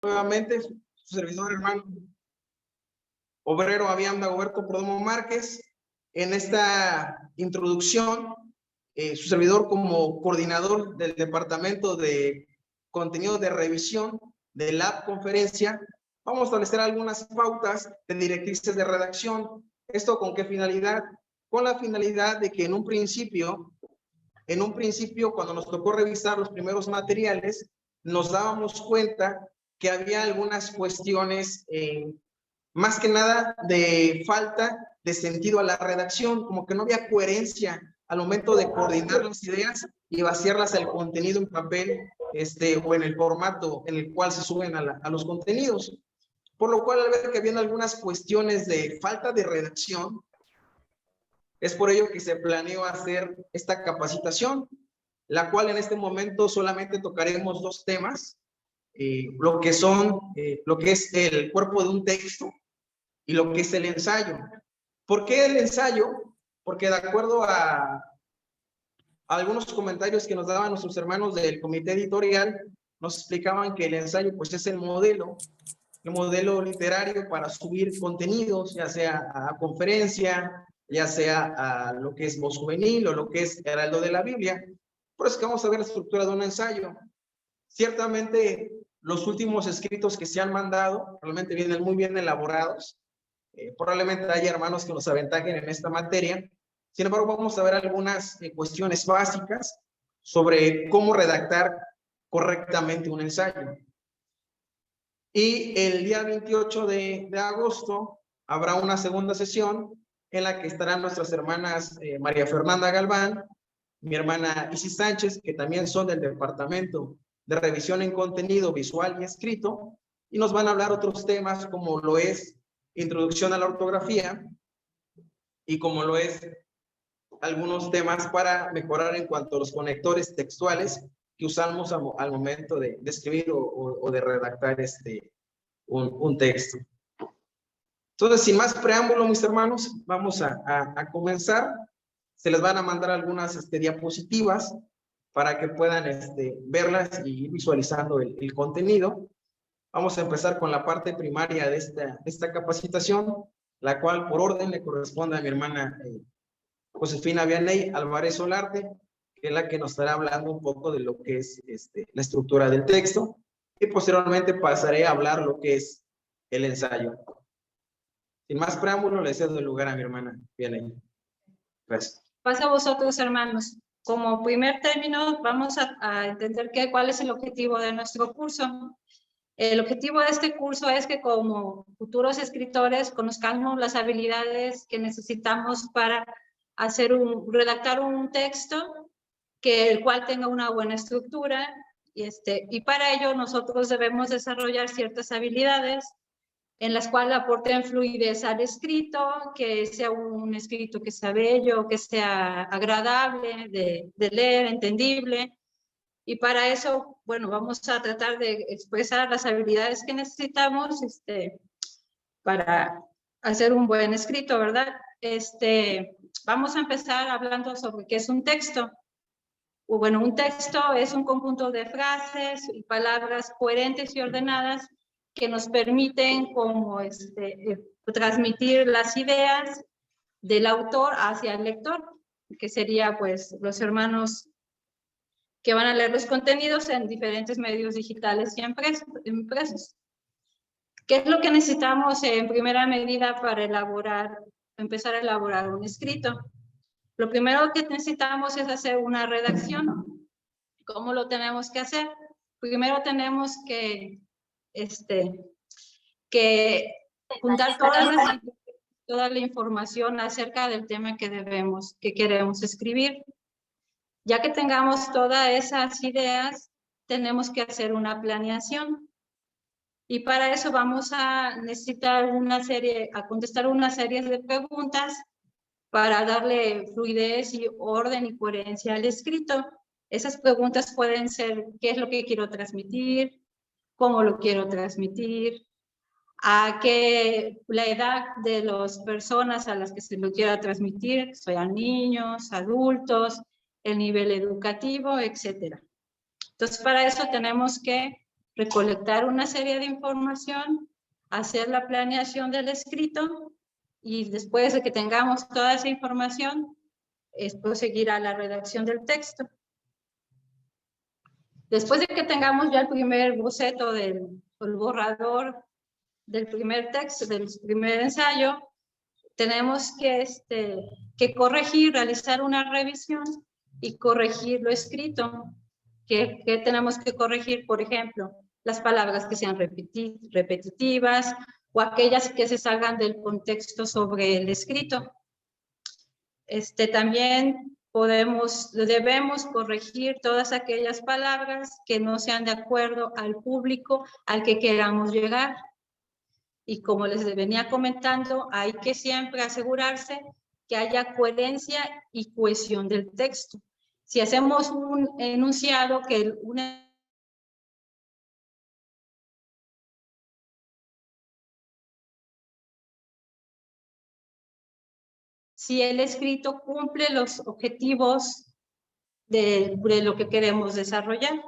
Nuevamente, su servidor hermano obrero Avian Dagoberto Perdomo Márquez. En esta introducción, su servidor como coordinador del Departamento de Contenido de Revisión de la conferencia, vamos a establecer algunas pautas de directrices de redacción. ¿Esto con qué finalidad? Con la finalidad de que en un principio, cuando nos tocó revisar los primeros materiales, nos dábamos cuenta que había algunas cuestiones, más que nada de falta de sentido a la redacción, como que no había coherencia al momento de coordinar las ideas y vaciarlas al contenido en papel, o en el formato en el cual se suben a los contenidos. Por lo cual, al ver que habían algunas cuestiones de falta de redacción, es por ello que se planeó hacer esta capacitación, la cual en este momento solamente tocaremos dos temas, lo que es el cuerpo de un texto y lo que es el ensayo. ¿Por qué el ensayo? Porque de acuerdo a algunos comentarios que nos daban nuestros hermanos del comité editorial, nos explicaban que el ensayo pues es el modelo literario para subir contenidos, ya sea a conferencia, ya sea a lo que es Voz Juvenil o lo que es Heraldo de la Biblia. Por eso que vamos a ver la estructura de un ensayo. Ciertamente, los últimos escritos que se han mandado realmente vienen muy bien elaborados. Probablemente haya hermanos que nos aventajen en esta materia. Sin embargo, vamos a ver algunas cuestiones básicas sobre cómo redactar correctamente un ensayo. Y el día 28 de agosto habrá una segunda sesión en la que estarán nuestras hermanas María Fernanda Galván, mi hermana Isis Sánchez, que también son del Departamento de Revisión en Contenido Visual y Escrito, y nos van a hablar otros temas como lo es Introducción a la Ortografía y como lo es algunos temas para mejorar en cuanto a los conectores textuales que usamos al momento de escribir o de redactar un texto. Entonces, sin más preámbulo, mis hermanos, vamos a comenzar. Se les van a mandar algunas diapositivas para que puedan verlas y ir visualizando el contenido. Vamos a empezar con la parte primaria de esta capacitación, la cual por orden le corresponde a mi hermana Josefina Vianney Álvarez Solarte, que es la que nos estará hablando un poco de lo que es la estructura del texto, y posteriormente pasaré a hablar lo que es el ensayo. Sin más preámbulo, le cedo el lugar a mi hermana Vianney. Gracias. Pasa a vosotros, hermanos. Como primer término, vamos a entender cuál es el objetivo de nuestro curso. El objetivo de este curso es que como futuros escritores conozcamos las habilidades que necesitamos para redactar un texto el cual tenga una buena estructura, y para ello nosotros debemos desarrollar ciertas habilidades en las cuales aporten fluidez al escrito, que sea un escrito que sea bello, que sea agradable de leer, entendible. Y para eso, bueno, vamos a tratar de expresar las habilidades que necesitamos para hacer un buen escrito, ¿verdad? Vamos a empezar hablando sobre qué es un texto. Bueno, un texto es un conjunto de frases y palabras coherentes y ordenadas que nos permiten como transmitir las ideas del autor hacia el lector, que sería pues los hermanos que van a leer los contenidos en diferentes medios digitales y impresos. ¿Qué es lo que necesitamos en primera medida para empezar a elaborar un escrito? Lo primero que necesitamos es hacer una redacción. ¿Cómo lo tenemos que hacer? Primero tenemos que juntar toda la información acerca del tema que queremos escribir. Ya que tengamos todas esas ideas, tenemos que hacer una planeación. Y para eso vamos a necesitar contestar una serie de preguntas para darle fluidez y orden y coherencia al escrito. Esas preguntas pueden ser: ¿qué es lo que quiero transmitir? ¿Cómo lo quiero transmitir? La edad de las personas a las que se lo quiera transmitir, sean niños, adultos, el nivel educativo, etc. Entonces, para eso tenemos que recolectar una serie de información, hacer la planeación del escrito y después de que tengamos toda esa información, es proseguir a la redacción del texto. Después de que tengamos ya el primer boceto el borrador del primer texto, del primer ensayo, tenemos que corregir, realizar una revisión y corregir lo escrito. ¿Qué tenemos que corregir? Por ejemplo, las palabras que sean repetitivas o aquellas que se salgan del contexto sobre el escrito. También debemos corregir todas aquellas palabras que no sean de acuerdo al público al que queramos llegar. Y como les venía comentando, hay que siempre asegurarse que haya coherencia y cohesión del texto. Si hacemos un enunciado que si el escrito cumple los objetivos de lo que queremos desarrollar,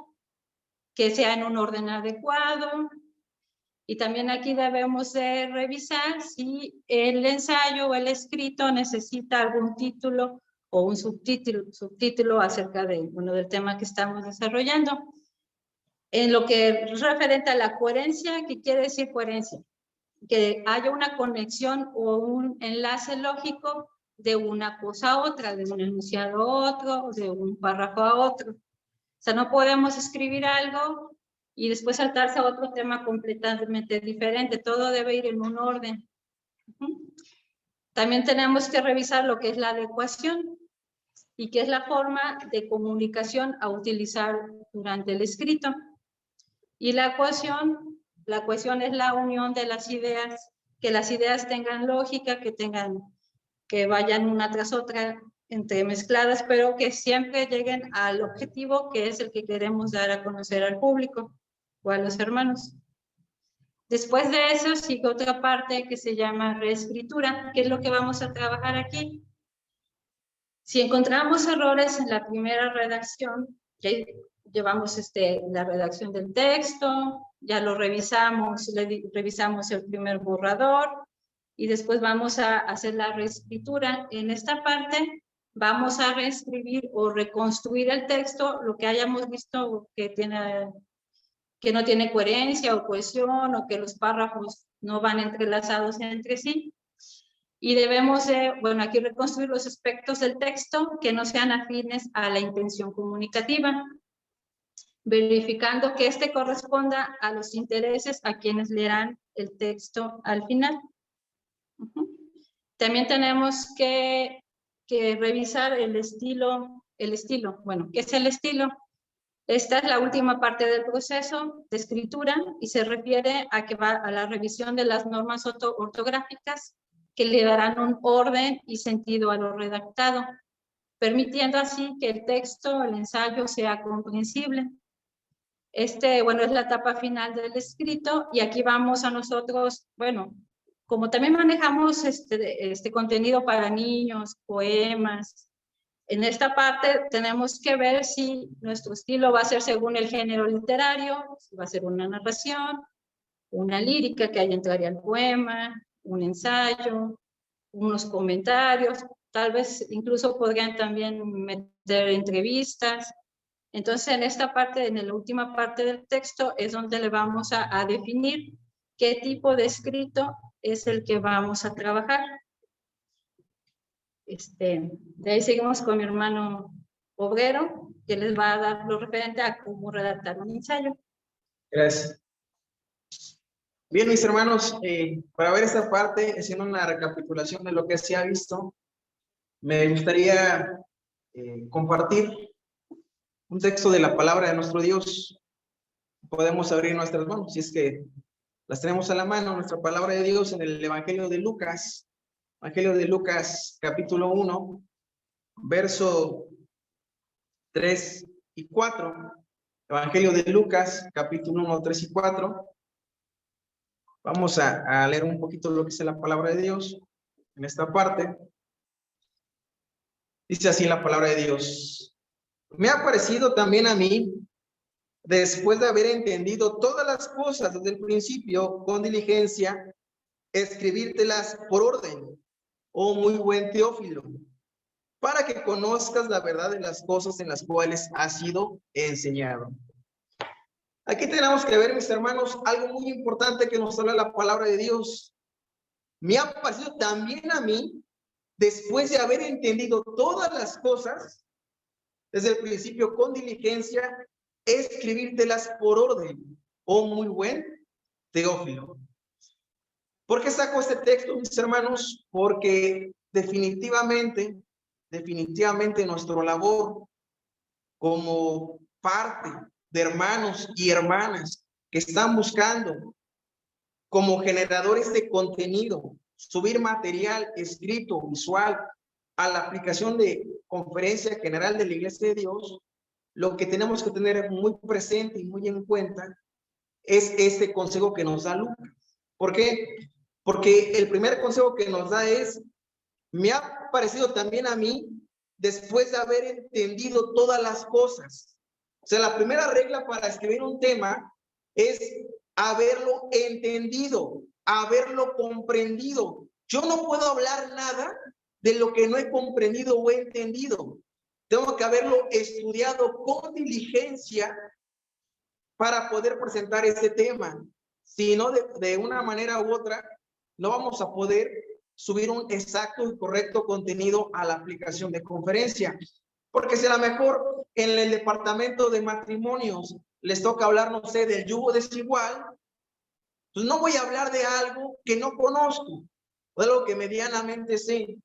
que sea en un orden adecuado. Y también aquí debemos de revisar si el ensayo o el escrito necesita algún título o un subtítulo acerca del tema que estamos desarrollando. En lo que es referente a la coherencia, ¿qué quiere decir coherencia? Que haya una conexión o un enlace lógico de una cosa a otra, de un enunciado a otro, de un párrafo a otro. O sea, no podemos escribir algo y después saltarse a otro tema completamente diferente. Todo debe ir en un orden. También tenemos que revisar lo que es la adecuación y qué es la forma de comunicación a utilizar durante el escrito. Y la cohesión es la unión de las ideas, que las ideas tengan lógica, que vayan una tras otra entremezcladas, pero que siempre lleguen al objetivo que es el que queremos dar a conocer al público o a los hermanos. Después de eso sigue otra parte que se llama reescritura, que es lo que vamos a trabajar aquí. Si encontramos errores en la primera redacción, ya llevamos la redacción del texto, ya lo revisamos, revisamos el primer borrador y después vamos a hacer la reescritura. En esta parte vamos a reescribir o reconstruir el texto, lo que hayamos visto que no tiene coherencia o cohesión o que los párrafos no van entrelazados entre sí. Y debemos, aquí reconstruir los aspectos del texto que no sean afines a la intención comunicativa, verificando que corresponda a los intereses a quienes leerán el texto al final. También tenemos que revisar el estilo. Bueno, ¿qué es el estilo? Esta es la última parte del proceso de escritura y se refiere a que va a la revisión de las normas ortográficas que le darán un orden y sentido a lo redactado, permitiendo así que el texto, el ensayo, sea comprensible. Es la etapa final del escrito y aquí vamos a nosotros, como también manejamos este contenido para niños, poemas, en esta parte tenemos que ver si nuestro estilo va a ser según el género literario, si va a ser una narración, una lírica que ahí entraría el poema, un ensayo, unos comentarios, tal vez incluso podrían también meter entrevistas. Entonces en esta parte, en la última parte del texto, es donde le vamos a definir qué tipo de escrito es el que vamos a trabajar. De ahí seguimos con mi hermano Obrero, que les va a dar lo referente a cómo redactar un ensayo. Gracias. Bien, mis hermanos, para ver esta parte, haciendo una recapitulación de lo que se ha visto, me gustaría compartir un texto de la palabra de nuestro Dios. Podemos abrir nuestras manos, si es que las tenemos a la mano, nuestra palabra de Dios en el Evangelio de Lucas. Evangelio de Lucas, capítulo 1, verso 3 y 4. Evangelio de Lucas, capítulo 1, 3 y 4. Vamos a leer un poquito lo que dice la palabra de Dios en esta parte. Dice así la palabra de Dios: me ha parecido también a mí después de haber entendido todas las cosas desde el principio con diligencia, escribírtelas por orden, oh muy buen Teófilo, para que conozcas la verdad de las cosas en las cuales has sido enseñado. Aquí tenemos que ver, mis hermanos, algo muy importante que nos habla la palabra de Dios. Me ha parecido también a mí, después de haber entendido todas las cosas, desde el principio con diligencia, escribírtelas por orden, oh muy buen Teófilo. ¿Por qué saco este texto, mis hermanos? Porque definitivamente nuestra labor como parte de hermanos y hermanas que están buscando como generadores de contenido, subir material escrito, visual, a la aplicación de Conferencia General de la Iglesia de Dios, lo que tenemos que tener muy presente y muy en cuenta es este consejo que nos da Lucas. ¿Por qué? Porque el primer consejo que nos da es, me ha parecido también a mí, después de haber entendido todas las cosas. O sea, la primera regla para escribir un tema es haberlo entendido, haberlo comprendido. Yo no puedo hablar nada de lo que no he comprendido o he entendido. Tengo que haberlo estudiado con diligencia para poder presentar ese tema. Si no, de una manera u otra, no vamos a poder subir un exacto y correcto contenido a la aplicación de conferencia. Porque si a lo mejor en el departamento de matrimonios les toca hablar, no sé, del yugo desigual, pues no voy a hablar de algo que no conozco, o de algo que medianamente sé,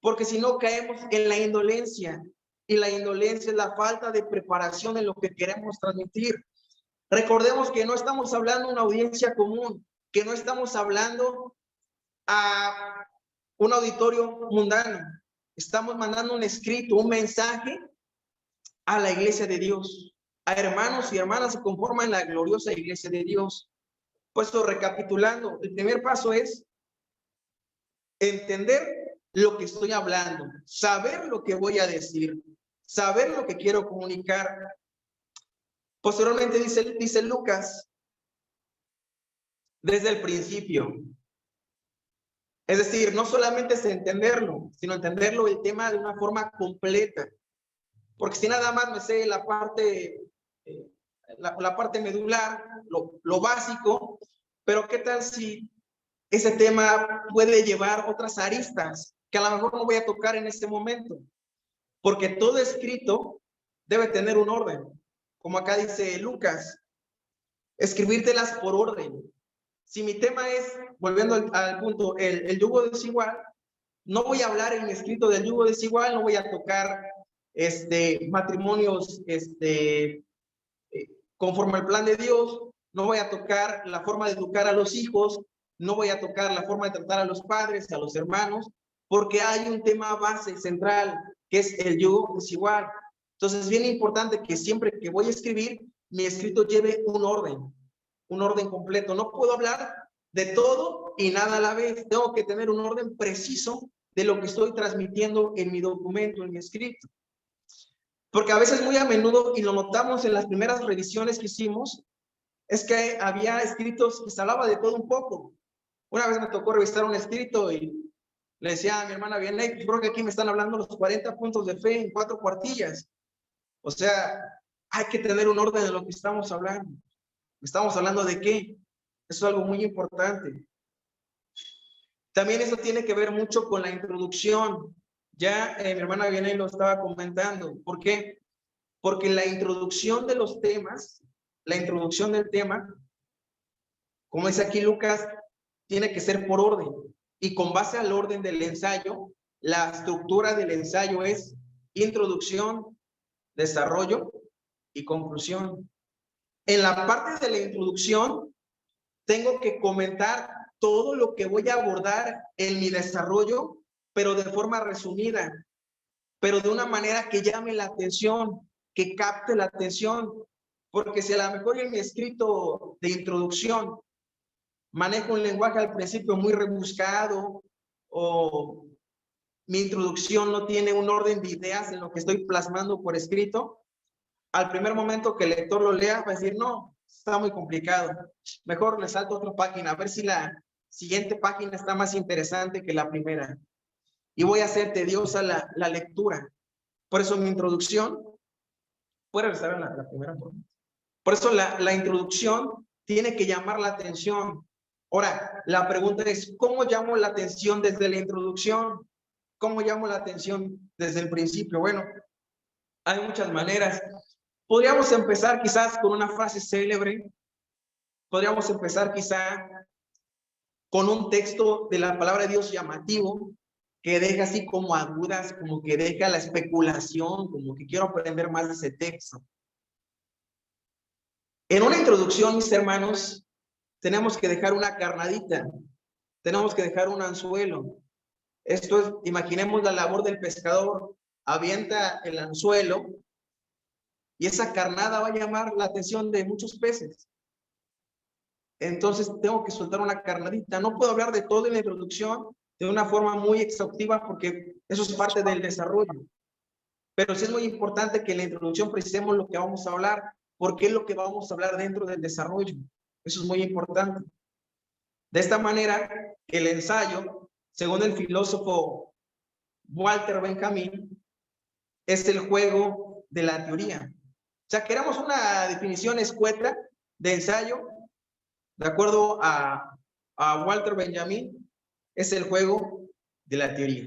porque si no caemos en la indolencia, y la indolencia es la falta de preparación en lo que queremos transmitir. Recordemos que no estamos hablando a una audiencia común, que no estamos hablando a un auditorio mundano. Estamos mandando un escrito, un mensaje a la iglesia de Dios, a hermanos y hermanas que conforman la gloriosa iglesia de Dios. Puesto recapitulando, el primer paso es entender lo que estoy hablando, saber lo que voy a decir, saber lo que quiero comunicar. Posteriormente dice Lucas, desde el principio. Es decir, no solamente es entenderlo, sino entenderlo el tema de una forma completa. Porque si nada más me sé la parte, la parte medular, lo básico, pero ¿qué tal si ese tema puede llevar otras aristas que a lo mejor no voy a tocar en este momento? Porque todo escrito debe tener un orden. Como acá dice Lucas, escribírtelas por orden. Si mi tema es, volviendo al punto, el yugo desigual, no voy a hablar en mi escrito del yugo desigual, no voy a tocar matrimonios conforme al plan de Dios, no voy a tocar la forma de educar a los hijos, no voy a tocar la forma de tratar a los padres, a los hermanos, porque hay un tema base central, que es el yugo desigual. Entonces es bien importante que siempre que voy a escribir, mi escrito lleve un orden completo. No puedo hablar de todo y nada a la vez. Tengo que tener un orden preciso de lo que estoy transmitiendo en mi documento, en mi escrito. Porque a veces muy a menudo, y lo notamos en las primeras revisiones que hicimos, es que había escritos que se hablaba de todo un poco. Una vez me tocó revisar un escrito y le decía a mi hermana Vianney, pues creo que aquí me están hablando los 40 puntos de fe en 4 cuartillas. O sea, hay que tener un orden de lo que estamos hablando. ¿Estamos hablando de qué? Eso es algo muy importante. También eso tiene que ver mucho con la introducción. Ya mi hermana Vianney lo estaba comentando. ¿Por qué? Porque la introducción de los temas, la introducción del tema, como dice aquí Lucas, tiene que ser por orden. Y con base al orden del ensayo, la estructura del ensayo es introducción, desarrollo y conclusión. En la parte de la introducción, tengo que comentar todo lo que voy a abordar en mi desarrollo, pero de forma resumida, pero de una manera que llame la atención, que capte la atención, porque si a lo mejor en mi escrito de introducción manejo un lenguaje al principio muy rebuscado, o mi introducción no tiene un orden de ideas en lo que estoy plasmando por escrito, al primer momento que el lector lo lea va a decir, no, está muy complicado. Mejor le salto a otra página, a ver si la siguiente página está más interesante que la primera. Y voy a hacer tediosa la lectura. Por eso mi introducción, ¿puede regresar a la primera? Por eso la introducción tiene que llamar la atención. Ahora, la pregunta es, ¿cómo llamo la atención desde la introducción? ¿Cómo llamo la atención desde el principio? Bueno, hay muchas maneras. Podríamos empezar quizás con una frase célebre. Podríamos empezar quizá con un texto de la palabra de Dios llamativo, que deja así como agudas, como que deja la especulación, como que quiero aprender más de ese texto. En una introducción, mis hermanos, tenemos que dejar una carnadita, tenemos que dejar un anzuelo. Esto es, imaginemos la labor del pescador, avienta el anzuelo y esa carnada va a llamar la atención de muchos peces. Entonces tengo que soltar una carnadita. No puedo hablar de todo en la introducción de una forma muy exhaustiva porque eso es parte del desarrollo. Pero sí es muy importante que en la introducción precisemos lo que vamos a hablar, porque es lo que vamos a hablar dentro del desarrollo. Eso es muy importante. De esta manera, el ensayo, según el filósofo Walter Benjamin, es el juego de la teoría. O sea, queremos una definición escueta de ensayo, de acuerdo a Walter Benjamin, es el juego de la teoría.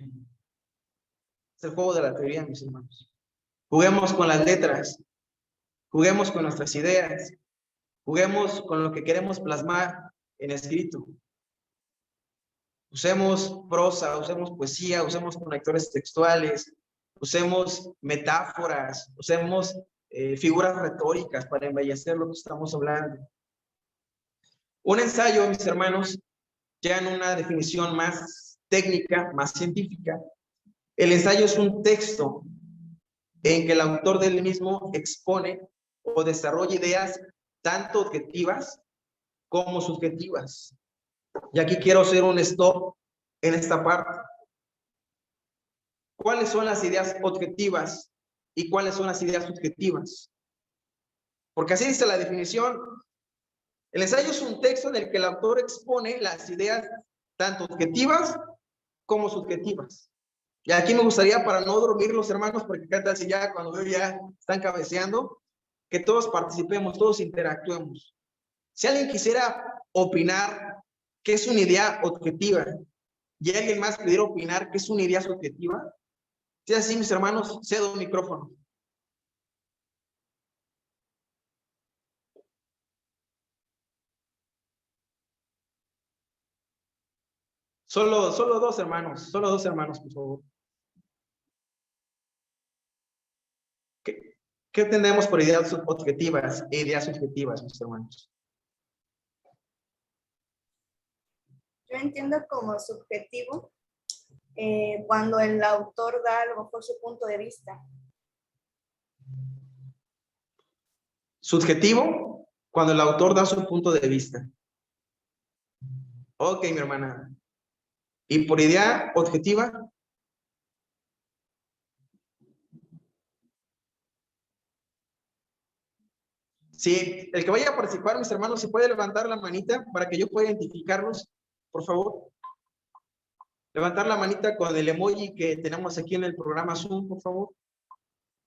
Es el juego de la teoría, mis hermanos. Juguemos con las letras, juguemos con nuestras ideas, juguemos con lo que queremos plasmar en escrito. Usemos prosa, usemos poesía, usemos conectores textuales, usemos metáforas, usemos figuras retóricas para embellecer lo que estamos hablando. Un ensayo, mis hermanos, ya en una definición más técnica, más científica, el ensayo es un texto en que el autor del mismo expone o desarrolla ideas tanto objetivas como subjetivas. Y aquí quiero hacer un stop en esta parte. ¿Cuáles son las ideas objetivas y cuáles son las ideas subjetivas? Porque así dice la definición. El ensayo es un texto en el que el autor expone las ideas tanto objetivas como subjetivas. Y aquí me gustaría, para no dormir los hermanos, porque qué tal si ya cuando veo ya están cabeceando, que todos participemos, todos interactuemos. Si alguien quisiera opinar qué es una idea objetiva y alguien más pudiera opinar qué es una idea subjetiva, si es así, mis hermanos, cedo el micrófono. Solo dos hermanos, por favor. ¿Qué entendemos por ideas objetivas e ideas subjetivas, mis hermanos? Yo entiendo como subjetivo cuando el autor da a lo mejor su punto de vista. Subjetivo, cuando el autor da su punto de vista. Ok, mi hermana. ¿Y por idea objetiva? Sí, el que vaya a participar, mis hermanos, ¿se puede levantar la manita para que yo pueda identificarlos? Por favor. Levantar la manita con el emoji que tenemos aquí en el programa Zoom, por favor.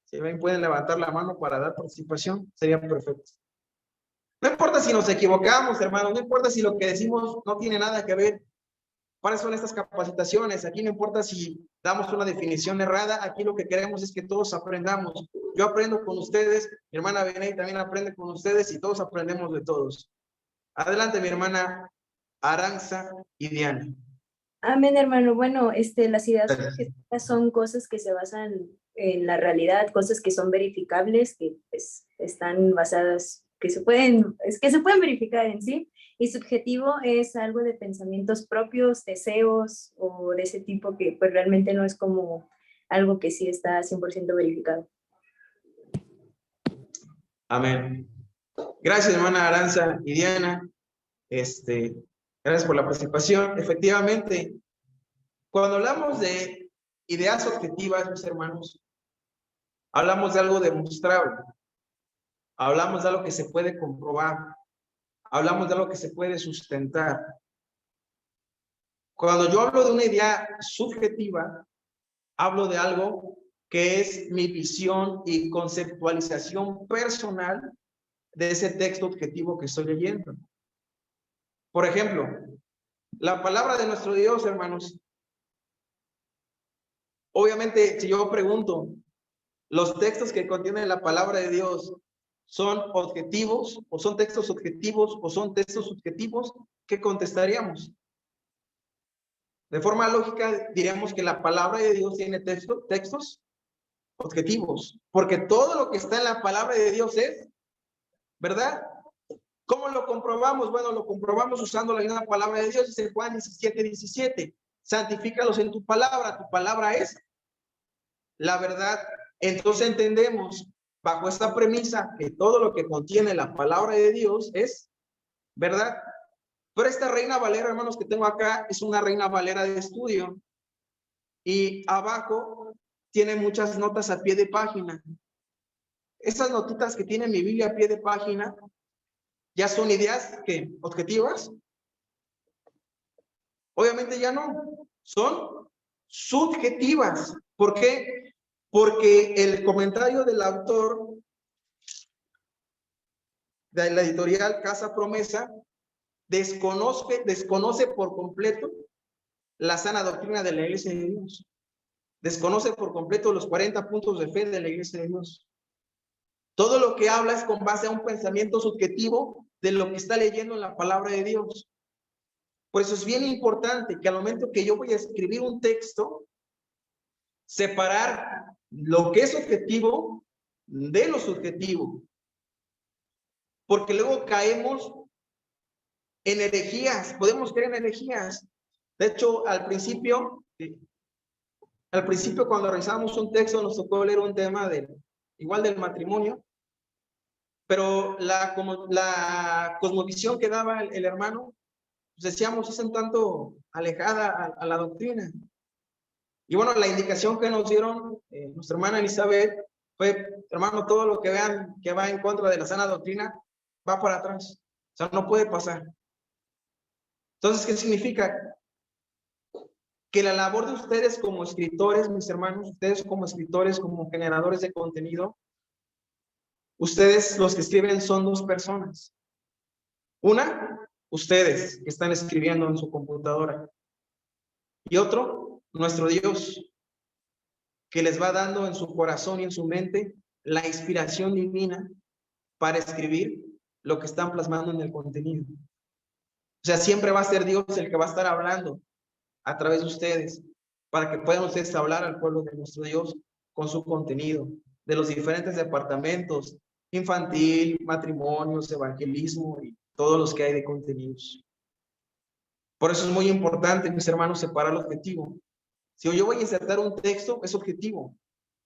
Si ven, pueden levantar la mano para dar participación, sería perfecto. No importa si nos equivocamos, hermanos, no importa si lo que decimos no tiene nada que ver. ¿Cuáles son estas capacitaciones? Aquí no importa si damos una definición errada, aquí lo que queremos es que todos aprendamos. Yo aprendo con ustedes, mi hermana Benay también aprende con ustedes y todos aprendemos de todos. Adelante, mi hermana Aranza y Diana. Amén, hermano. Bueno, las ideas objetivas son cosas que se basan en la realidad, cosas que son verificables, que pues, están basadas, que se pueden verificar en sí. Y subjetivo es algo de pensamientos propios, deseos o de ese tipo que pues realmente no es como algo que sí está 100% verificado. Amén. Gracias, hermana Aranza y Diana. Gracias por la participación. Efectivamente, cuando hablamos de ideas objetivas, mis hermanos, hablamos de algo demostrable. hablamos de algo que se puede comprobar, hablamos de algo que se puede sustentar. Cuando yo hablo de una idea subjetiva, hablo de algo que es mi visión y conceptualización personal de ese texto objetivo que estoy leyendo. Por ejemplo, la palabra de nuestro Dios, hermanos. Obviamente, si yo pregunto, ¿los textos que contienen la palabra de Dios son objetivos o son textos objetivos o son textos subjetivos? ¿Qué contestaríamos? De forma lógica, diríamos que la palabra de Dios tiene textos objetivos, porque todo lo que está en la palabra de Dios es verdad. ¿Cómo lo comprobamos? Bueno, lo comprobamos usando la misma palabra de Dios, dice Juan 17:17. Santifícalos en tu palabra es la verdad. Entonces entendemos bajo esta premisa que todo lo que contiene la palabra de Dios es verdad. Pero esta Reina Valera, hermanos, que tengo acá, es una Reina Valera de estudio. Y abajo tiene muchas notas a pie de página. Esas notitas que tiene mi Biblia a pie de página, ¿ya son ideas que objetivas? Obviamente ya no, son subjetivas. ¿Por qué? Porque el comentario del autor de la editorial Casa Promesa desconoce por completo la sana doctrina de la Iglesia de Dios. Desconoce por completo los 40 puntos de fe de la Iglesia de Dios. Todo lo que habla es con base a un pensamiento subjetivo de lo que está leyendo en la palabra de Dios. Por eso es bien importante que al momento que yo voy a escribir un texto, separar lo que es objetivo de lo subjetivo. Porque luego caemos en herejías, podemos creer en herejías. De hecho, al principio cuando revisamos un texto nos tocó leer un tema igual del matrimonio, pero la cosmovisión que daba el hermano, pues decíamos, es un tanto alejada a la doctrina. Y bueno, la indicación que nos dieron nuestra hermana Elizabeth fue, hermano, todo lo que vean que va en contra de la sana doctrina, va para atrás. O sea, no puede pasar. Entonces, ¿qué significa? Que la labor de ustedes como escritores, mis hermanos, ustedes como escritores, como generadores de contenido, ustedes los que escriben son dos personas. Una, ustedes que están escribiendo en su computadora. Y otro, nuestro Dios, que les va dando en su corazón y en su mente la inspiración divina para escribir lo que están plasmando en el contenido. O sea, siempre va a ser Dios el que va a estar hablando a través de ustedes, para que puedan ustedes hablar al pueblo de nuestro Dios con su contenido, de los diferentes departamentos, infantil, matrimonios, evangelismo y todos los que hay de contenidos. Por eso es muy importante, mis hermanos, separar el objetivo. Si yo voy a insertar un texto, es objetivo,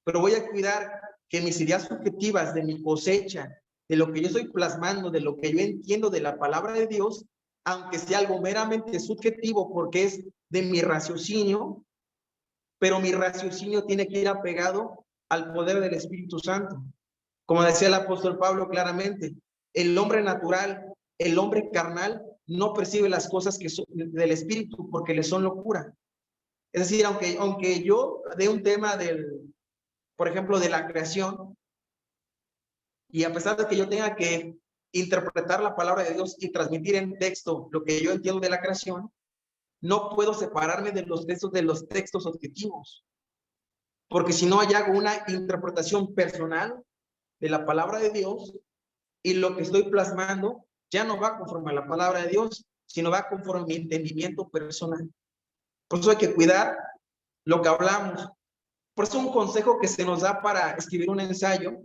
pero voy a cuidar que mis ideas subjetivas de mi cosecha, de lo que yo estoy plasmando, de lo que yo entiendo de la palabra de Dios, aunque sea algo meramente subjetivo porque es de mi raciocinio, pero mi raciocinio tiene que ir apegado al poder del Espíritu Santo. Como decía el apóstol Pablo claramente, el hombre natural, el hombre carnal, no percibe las cosas que son del Espíritu porque le son locura. Es decir, aunque yo dé un tema por ejemplo, de la creación, y a pesar de que yo tenga que interpretar la palabra de Dios y transmitir en texto lo que yo entiendo de la creación, no puedo separarme de los textos objetivos, porque si no hago una interpretación personal de la palabra de Dios y lo que estoy plasmando ya no va conforme a la palabra de Dios, sino va conforme a mi entendimiento personal. Por eso hay que cuidar lo que hablamos. Por eso un consejo que se nos da para escribir un ensayo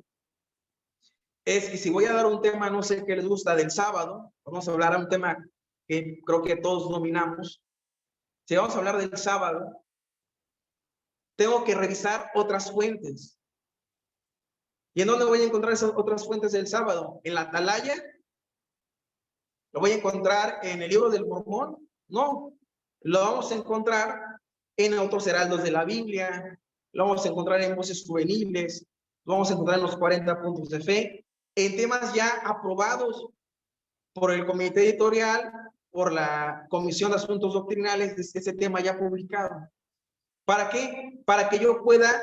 es que si voy a dar un tema, no sé qué les gusta, del sábado, vamos a hablar de un tema que creo que todos dominamos. Si vamos a hablar del sábado, tengo que revisar otras fuentes. ¿Y en dónde voy a encontrar esas otras fuentes del sábado? ¿En la Atalaya? ¿Lo voy a encontrar en el libro del Mormón? No, lo vamos a encontrar en otros heraldos de la Biblia, lo vamos a encontrar en Voces Juveniles, lo vamos a encontrar en los 40 puntos de fe, en temas ya aprobados por el comité editorial, por la Comisión de Asuntos Doctrinales, ese tema ya publicado. ¿Para qué? Para que yo pueda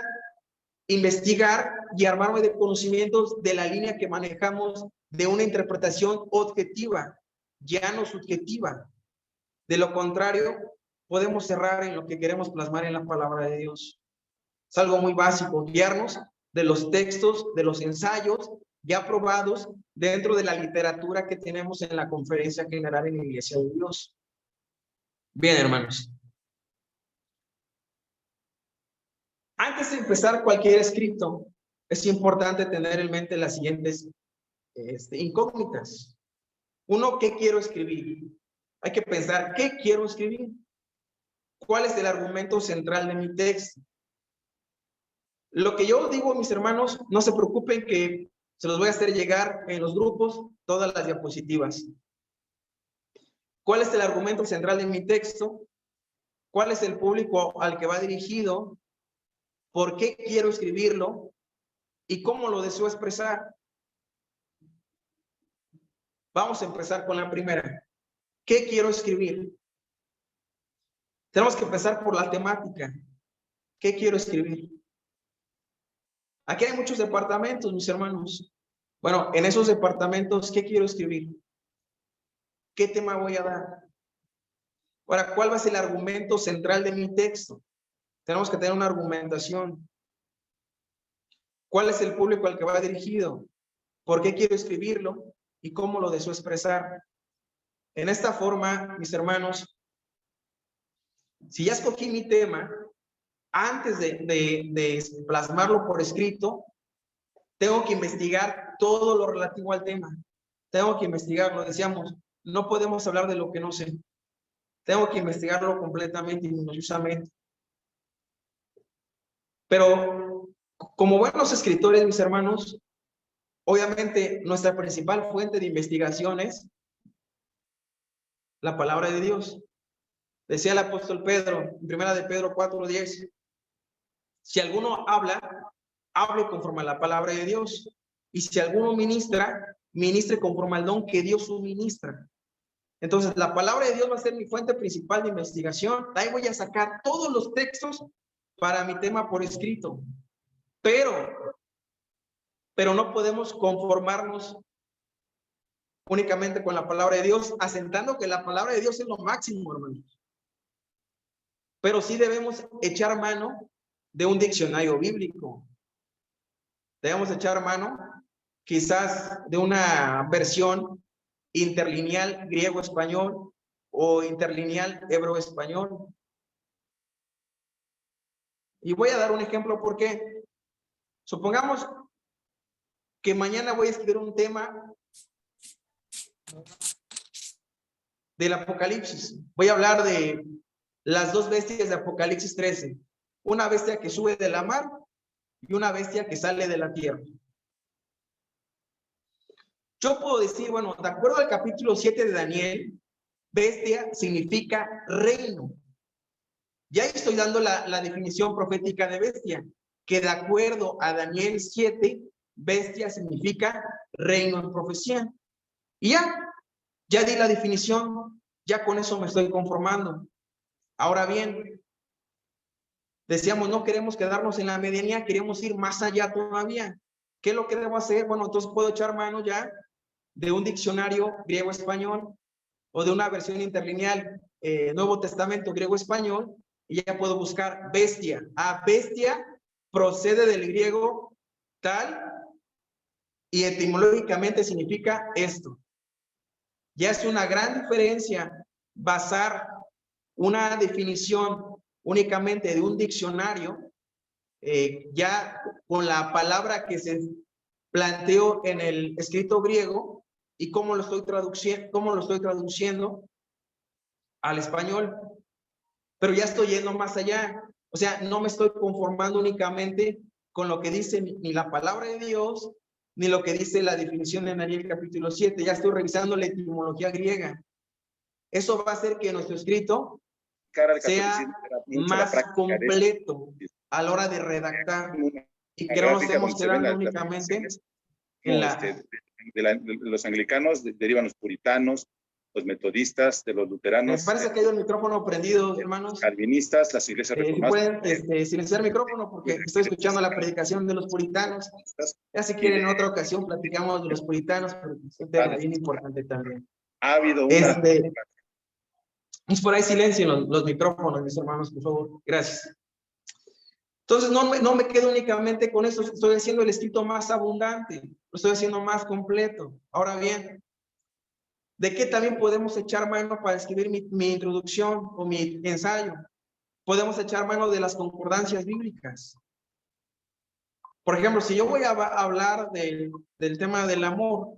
investigar y armarme de conocimientos de la línea que manejamos de una interpretación objetiva, ya no subjetiva. De lo contrario, podemos cerrar en lo que queremos plasmar en la palabra de Dios. Es algo muy básico, guiarnos de los textos, de los ensayos ya aprobados dentro de la literatura que tenemos en la Conferencia General en la Iglesia de Dios. Bien, hermanos. Antes de empezar cualquier escrito, es importante tener en mente las siguientes incógnitas. Uno, ¿qué quiero escribir? Hay que pensar, ¿qué quiero escribir? ¿Cuál es el argumento central de mi texto? Lo que yo digo, mis hermanos, no se preocupen que se los voy a hacer llegar en los grupos todas las diapositivas. ¿Cuál es el argumento central de mi texto? ¿Cuál es el público al que va dirigido? ¿Por qué quiero escribirlo? ¿Y cómo lo deseo expresar? Vamos a empezar con la primera. ¿Qué quiero escribir? Tenemos que empezar por la temática. ¿Qué quiero escribir? Aquí hay muchos departamentos, mis hermanos. Bueno, en esos departamentos, ¿qué quiero escribir? ¿Qué tema voy a dar? Ahora, ¿cuál va a ser el argumento central de mi texto? Tenemos que tener una argumentación. ¿Cuál es el público al que va dirigido? ¿Por qué quiero escribirlo? ¿Y cómo lo deseo expresar? En esta forma, mis hermanos, si ya escogí mi tema, antes de plasmarlo por escrito, tengo que investigar todo lo relativo al tema. Tengo que investigarlo, decíamos, no podemos hablar de lo que no sé. Tengo que investigarlo completamente y minuciosamente. Pero, como buenos escritores, mis hermanos, obviamente nuestra principal fuente de investigación es la palabra de Dios. Decía el apóstol Pedro, en 1 de Pedro 4:10, si alguno habla, hable conforme a la palabra de Dios. Y si alguno ministra, ministre conforme al don que Dios suministra. Entonces, la palabra de Dios va a ser mi fuente principal de investigación. De ahí voy a sacar todos los textos para mi tema por escrito. Pero no podemos conformarnos únicamente con la palabra de Dios, asentando que la palabra de Dios es lo máximo, hermanos. Pero sí debemos echar mano de un diccionario bíblico. Debemos echar mano quizás de una versión interlineal griego-español o interlineal hebreo-español. Y voy a dar un ejemplo porque supongamos que mañana voy a escribir un tema del Apocalipsis. Voy a hablar de las dos bestias de Apocalipsis 13. Una bestia que sube de la mar y una bestia que sale de la tierra. Yo puedo decir, bueno, de acuerdo al capítulo 7 de Daniel, bestia significa reino. Ya estoy dando la definición profética de bestia, que de acuerdo a Daniel 7, bestia significa reino en profecía. Y ya di la definición, ya con eso me estoy conformando. Ahora bien, decíamos, no queremos quedarnos en la medianía, queremos ir más allá todavía. ¿Qué es lo que debo hacer? Bueno, entonces puedo echar mano ya de un diccionario griego-español o de una versión interlineal Nuevo Testamento griego-español y ya puedo buscar bestia. Bestia procede del griego tal y etimológicamente significa esto. Ya es una gran diferencia basar una definición únicamente de un diccionario ya con la palabra que se planteó en el escrito griego y cómo lo estoy traduciendo al español. Pero ya estoy yendo más allá. O sea, no me estoy conformando únicamente con lo que dice ni la palabra de Dios, ni lo que dice la definición de Daniel capítulo 7. Ya estoy revisando la etimología griega. Eso va a hacer que nuestro escrito sea más completo a la hora de redactar y que no nos estemos quedando únicamente en la... de los anglicanos derivan los puritanos, los metodistas, de los luteranos. Me parece que hay un micrófono prendido, hermanos. Calvinistas, las iglesias reformadas. Si pueden silenciar el micrófono porque estoy escuchando la predicación de los puritanos. Ya si quieren en otra ocasión platicamos de los puritanos, porque es un tema bien importante también. Ha habido una... Pues por ahí silencien los micrófonos, mis hermanos, por favor. Gracias. Entonces no me quedo únicamente con eso, estoy haciendo el escrito más abundante, lo estoy haciendo más completo. Ahora bien, ¿de qué también podemos echar mano para escribir mi introducción o mi ensayo? Podemos echar mano de las concordancias bíblicas. Por ejemplo, si yo voy a hablar del tema del amor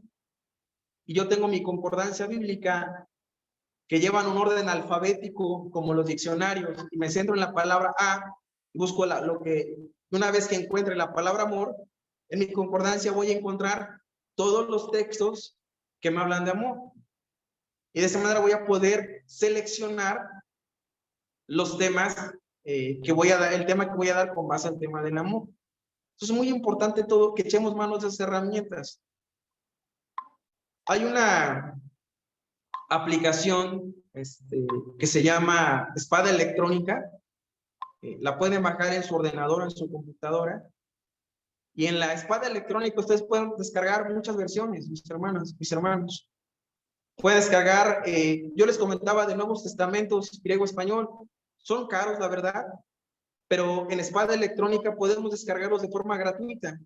y yo tengo mi concordancia bíblica que llevan un orden alfabético como los diccionarios y me centro en la palabra A y busco lo que, una vez que encuentre la palabra amor, en mi concordancia voy a encontrar todos los textos que me hablan de amor. Y de esa manera voy a poder seleccionar los temas que voy a dar, el tema que voy a dar con base al tema del amor. Entonces es muy importante todo que echemos manos de esas herramientas. Hay una aplicación que se llama Espada Electrónica. La pueden bajar en su ordenador, en su computadora. Y en la Espada Electrónica ustedes pueden descargar muchas versiones, mis hermanos. Pueden descargar, yo les comentaba de Nuevos Testamentos griego-español. Son caros, la verdad, pero en Espada Electrónica podemos descargarlos de forma gratuita.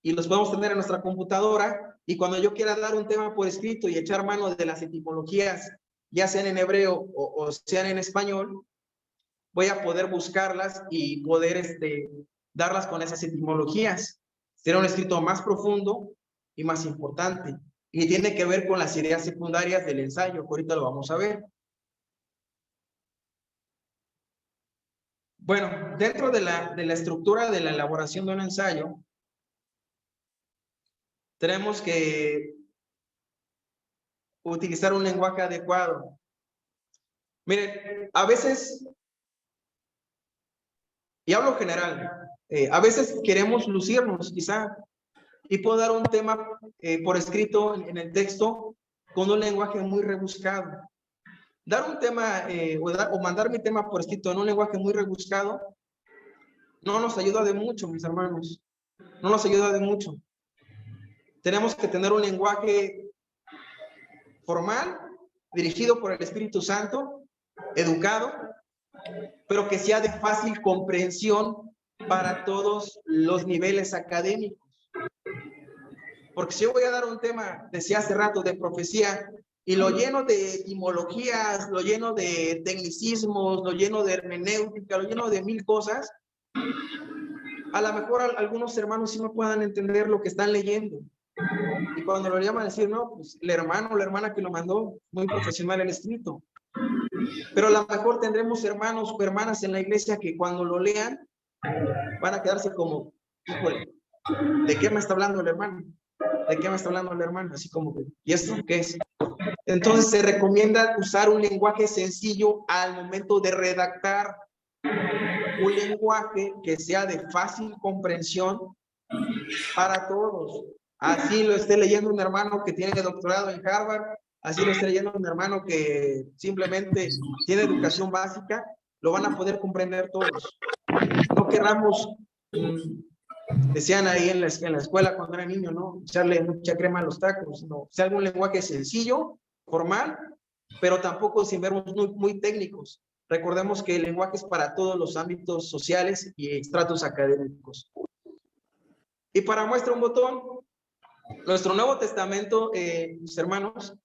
Y los podemos tener en nuestra computadora. Y cuando yo quiera dar un tema por escrito y echar mano de las etimologías, ya sean en hebreo o sean en español, voy a poder buscarlas y poder darlas con esas etimologías. Será un escrito más profundo y más importante. Y tiene que ver con las ideas secundarias del ensayo, que ahorita lo vamos a ver. Bueno, dentro de la estructura de la elaboración de un ensayo, tenemos que utilizar un lenguaje adecuado. Miren, a veces, y hablo general, a veces queremos lucirnos quizá, y puedo dar un tema por escrito en el texto con un lenguaje muy rebuscado. Dar un tema o mandar mi tema por escrito en un lenguaje muy rebuscado no nos ayuda de mucho, mis hermanos. No nos ayuda de mucho. Tenemos que tener un lenguaje formal, dirigido por el Espíritu Santo, educado, pero que sea de fácil comprensión para todos los niveles académicos. Porque si yo voy a dar un tema, decía hace rato, de profecía, y lo lleno de etimologías, lo lleno de tecnicismos, lo lleno de hermenéutica, lo lleno de 1000 cosas, a lo mejor algunos hermanos sí no puedan entender lo que están leyendo. Y cuando lo llaman a decir, no, pues el hermano o la hermana que lo mandó, muy profesional el escrito. Pero a lo mejor tendremos hermanos o hermanas en la iglesia que cuando lo lean, van a quedarse como, híjole, ¿de qué me está hablando el hermano? ¿De qué me está hablando el hermano? Así como, ¿y esto qué es? Entonces se recomienda usar un lenguaje sencillo al momento de redactar, un lenguaje que sea de fácil comprensión para todos. Así lo esté leyendo un hermano que tiene doctorado en Harvard, así lo esté leyendo un hermano que simplemente tiene educación básica, lo van a poder comprender todos. No queramos, decían ahí en la escuela cuando era niño, ¿no? Echarle mucha crema a los tacos, no. Sea algún lenguaje sencillo, formal, pero tampoco sin vernos muy técnicos. Recordemos que el lenguaje es para todos los ámbitos sociales y estratos académicos. Y para muestra un botón, nuestro Nuevo Testamento, mis hermanos,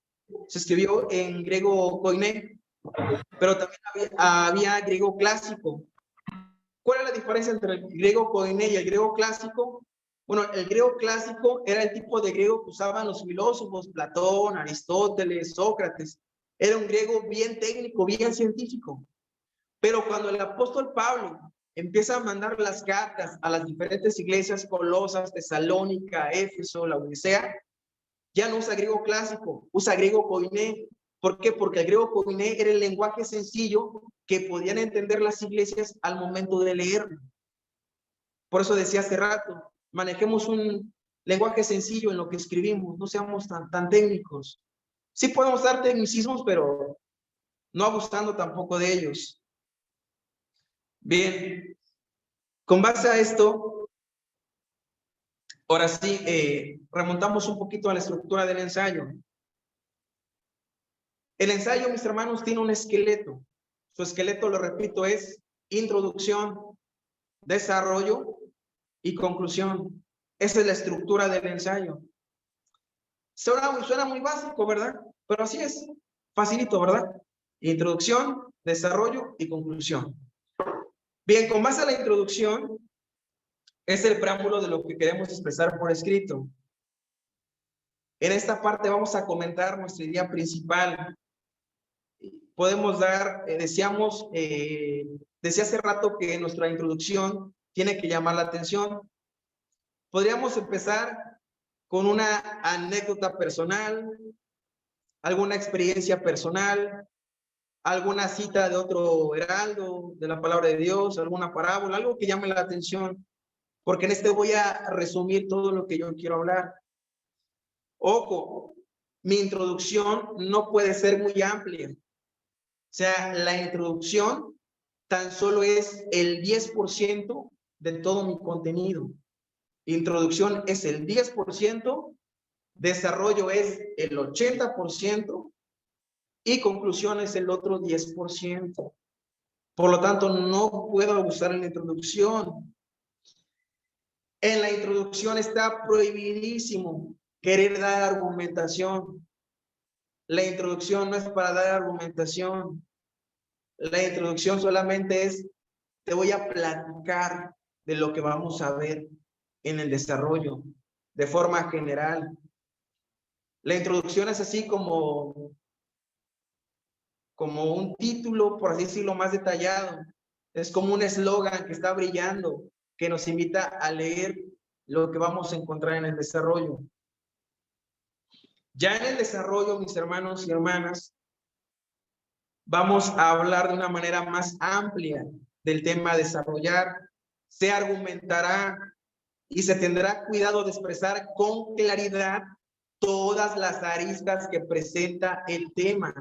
se escribió en griego koiné, pero también había griego clásico. ¿Cuál es la diferencia entre el griego koiné y el griego clásico? Bueno, el griego clásico era el tipo de griego que usaban los filósofos, Platón, Aristóteles, Sócrates. Era un griego bien técnico, bien científico. Pero cuando el apóstol Pablo empieza a mandar las cartas a las diferentes iglesias, Colosas, Tesalónica, Éfeso, la Odisea, ya no usa griego clásico, usa griego koiné. ¿Por qué? Porque el griego koiné era el lenguaje sencillo que podían entender las iglesias al momento de leerlo. Por eso decía hace rato, manejemos un lenguaje sencillo en lo que escribimos, no seamos tan técnicos. Sí podemos dar tecnicismos, pero no abusando tampoco de ellos. Bien, con base a esto, ahora sí, remontamos un poquito a la estructura del ensayo. El ensayo, mis hermanos, tiene un esqueleto. Su esqueleto, lo repito, es introducción, desarrollo y conclusión. Esa es la estructura del ensayo. Suena muy básico, ¿verdad? Pero así es, facilito, ¿verdad? Introducción, desarrollo y conclusión. Bien, con base a la introducción, es el preámbulo de lo que queremos expresar por escrito. En esta parte vamos a comentar nuestra idea principal. Podemos dar, decía hace rato que nuestra introducción tiene que llamar la atención. Podríamos empezar con una anécdota personal, alguna experiencia personal, alguna cita de otro heraldo de la palabra de Dios, alguna parábola, algo que llame la atención, porque en este voy a resumir todo lo que yo quiero hablar. Ojo, mi introducción no puede ser muy amplia. O sea, la introducción tan solo es el 10% de todo mi contenido. Introducción es el 10%, desarrollo es el 80% y conclusión es el otro 10%. Por lo tanto, no puedo abusar en la introducción. En la introducción está prohibidísimo querer dar argumentación. La introducción no es para dar argumentación. La introducción solamente es, te voy a platicar de lo que vamos a ver en el desarrollo, de forma general. La introducción es así como un título, por así decirlo, más detallado. Es como un eslogan que está brillando, que nos invita a leer lo que vamos a encontrar en el desarrollo. Ya en el desarrollo, mis hermanos y hermanas, vamos a hablar de una manera más amplia del tema a desarrollar. Se argumentará y se tendrá cuidado de expresar con claridad todas las aristas que presenta el tema.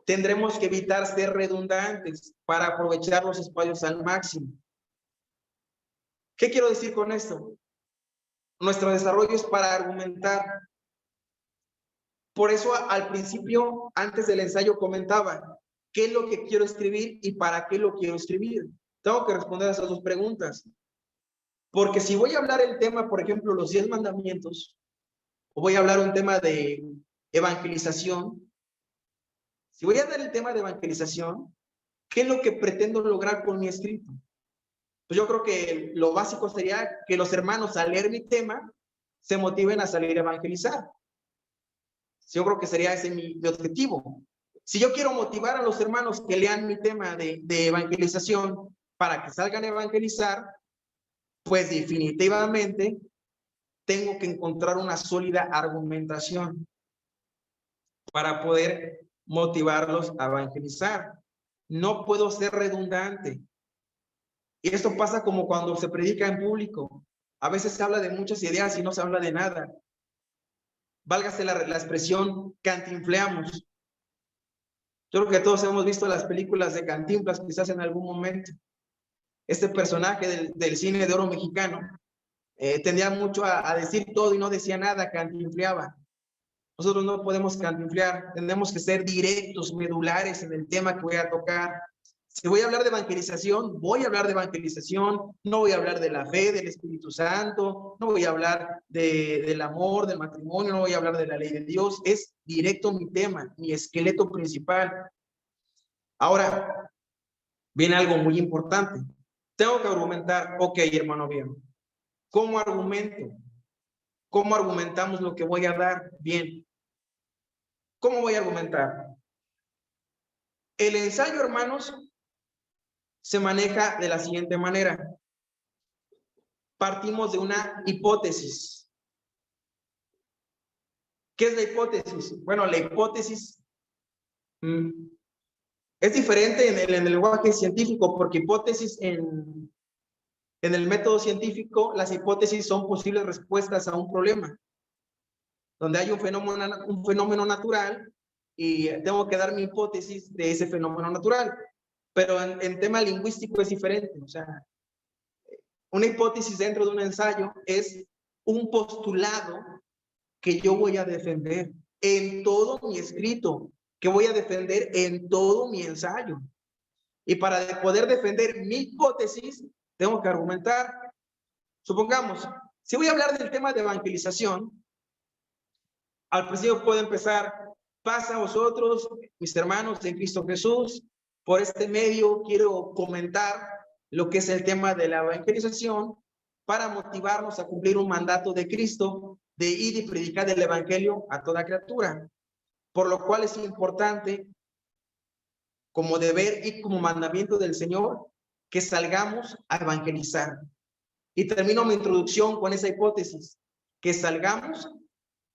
Tendremos que evitar ser redundantes para aprovechar los espacios al máximo. ¿Qué quiero decir con esto? Nuestro desarrollo es para argumentar. Por eso al principio, antes del ensayo, comentaba qué es lo que quiero escribir y para qué lo quiero escribir. Tengo que responder a esas dos preguntas. Porque si voy a hablar el tema, por ejemplo, los 10 mandamientos, o voy a hablar un tema de evangelización, si voy a dar el tema de evangelización, ¿qué es lo que pretendo lograr con mi escrito? Pues yo creo que lo básico sería que los hermanos al leer mi tema se motiven a salir a evangelizar. Yo creo que sería ese mi objetivo. Si yo quiero motivar a los hermanos que lean mi tema de evangelización para que salgan a evangelizar, pues definitivamente tengo que encontrar una sólida argumentación para poder motivarlos a evangelizar. No puedo ser redundante. Y esto pasa como cuando se predica en público. A veces se habla de muchas ideas y no se habla de nada. Válgase la expresión, cantinfleamos. Yo creo que todos hemos visto las películas de Cantinflas, quizás en algún momento. Este personaje del cine de oro mexicano tendía mucho a decir todo y no decía nada, cantinfleaba. Nosotros no podemos cantinflear, tenemos que ser directos, medulares en el tema que voy a tocar. Si voy a hablar de evangelización, voy a hablar de evangelización, no voy a hablar de la fe, del Espíritu Santo, no voy a hablar del amor, del matrimonio, no voy a hablar de la ley de Dios. Es directo mi tema, mi esqueleto principal. Ahora, viene algo muy importante. Tengo que argumentar, ok, hermano, bien. ¿Cómo argumento? ¿Cómo argumentamos lo que voy a dar? Bien. ¿Cómo voy a argumentar? El ensayo, hermanos, se maneja de la siguiente manera. Partimos de una hipótesis. ¿Qué es la hipótesis? Bueno, la hipótesis es diferente en el lenguaje científico, porque hipótesis en En el método científico, las hipótesis son posibles respuestas a un problema, donde hay un fenómeno natural y tengo que dar mi hipótesis de ese fenómeno natural. Pero en tema lingüístico es diferente. O sea, una hipótesis dentro de un ensayo es un postulado que yo voy a defender en todo mi escrito, que voy a defender en todo mi ensayo. Y para poder defender mi hipótesis, tengo que argumentar. Supongamos, si voy a hablar del tema de evangelización, al principio puedo empezar: paz a vosotros, mis hermanos en Cristo Jesús. Por este medio quiero comentar lo que es el tema de la evangelización para motivarnos a cumplir un mandato de Cristo de ir y predicar el evangelio a toda criatura. Por lo cual es importante, como deber y como mandamiento del Señor, que salgamos a evangelizar. Y termino mi introducción con esa hipótesis, que salgamos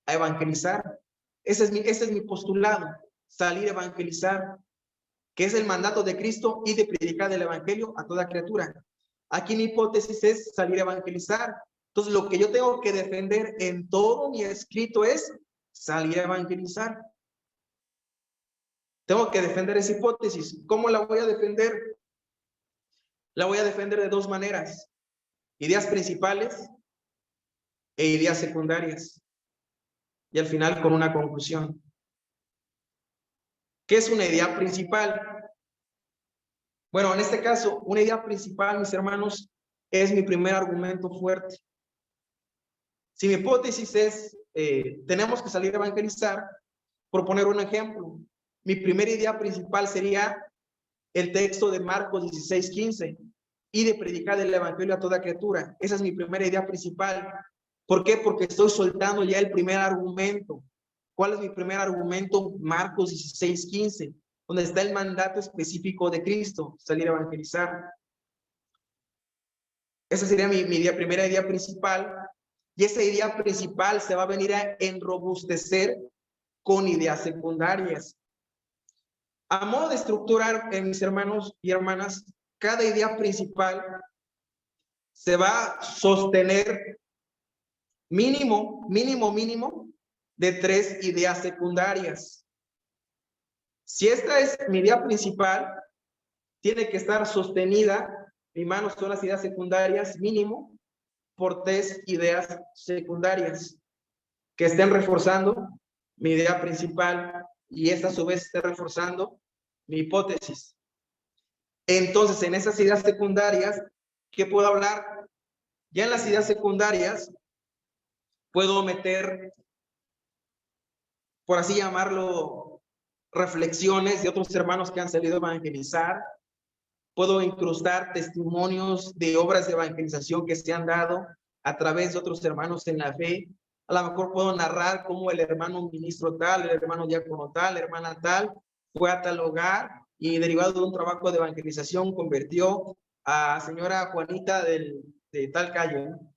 a evangelizar. Ese es mi postulado, salir a evangelizar, que es el mandato de Cristo y de predicar el evangelio a toda criatura. Aquí mi hipótesis es salir a evangelizar. Entonces, lo que yo tengo que defender en todo mi escrito es salir a evangelizar. Tengo que defender esa hipótesis. ¿Cómo la voy a defender? La voy a defender de dos maneras: ideas principales e ideas secundarias. Y al final con una conclusión. ¿Qué es una idea principal? Bueno, en este caso, una idea principal, mis hermanos, es mi primer argumento fuerte. Si mi hipótesis es, tenemos que salir a evangelizar, por poner un ejemplo, mi primera idea principal sería el texto de Marcos 16:15, y de predicar el evangelio a toda criatura. Esa es mi primera idea principal. ¿Por qué? Porque estoy soltando ya el primer argumento. ¿Cuál es mi primer argumento? Marcos 16:15, donde está el mandato específico de Cristo, salir a evangelizar. Esa sería mi primera idea principal, y esa idea principal se va a venir a enrobustecer con ideas secundarias. A modo de estructurar, mis hermanos y hermanas, cada idea principal se va a sostener mínimo de 3 ideas secundarias. Si esta es mi idea principal, tiene que estar sostenida, mi mano son las ideas secundarias, mínimo por 3 ideas secundarias que estén reforzando mi idea principal, y esta a su vez esté reforzando mi hipótesis. Entonces, en esas ideas secundarias, ¿qué puedo hablar? Ya en las ideas secundarias puedo meter, por así llamarlo, reflexiones de otros hermanos que han salido a evangelizar. Puedo incrustar testimonios de obras de evangelización que se han dado a través de otros hermanos en la fe. A lo mejor puedo narrar cómo el hermano ministro tal, el hermano diácono tal, la hermana tal, fue a tal hogar y derivado de un trabajo de evangelización convirtió a señora Juanita de tal calle, ¿no?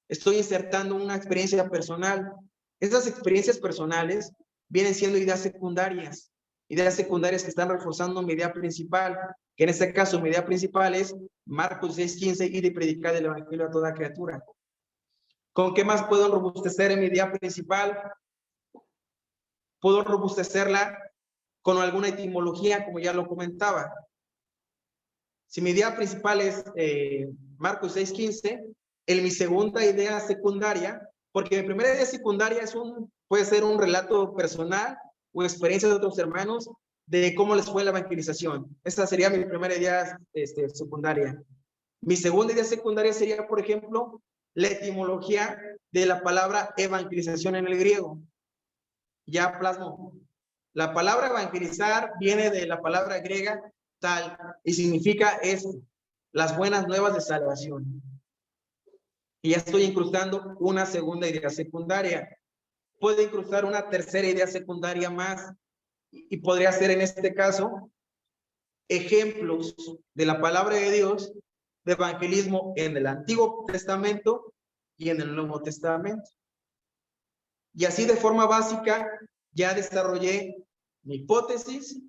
Estoy insertando una experiencia personal. Esas experiencias personales vienen siendo ideas secundarias que están reforzando mi idea principal, que en este caso mi idea principal es Marcos 6:15, y de predicar el evangelio a toda criatura. ¿Con qué más puedo robustecer en mi idea principal? Puedo robustecerla con alguna etimología, como ya lo comentaba. Si mi idea principal es Marcos 6:15, en mi segunda idea secundaria, porque mi primera idea secundaria puede ser un relato personal o experiencia de otros hermanos de cómo les fue la evangelización. Esa sería mi primera idea secundaria. Mi segunda idea secundaria sería, por ejemplo, la etimología de la palabra evangelización en el griego. Ya plasmo. La palabra evangelizar viene de la palabra griega tal y significa esto, las buenas nuevas de salvación. Y ya estoy incrustando una segunda idea secundaria. Puedo incrustar una tercera idea secundaria más, y podría ser en este caso ejemplos de la palabra de Dios de evangelismo en el Antiguo Testamento y en el Nuevo Testamento. Y así de forma básica ya desarrollé mi hipótesis,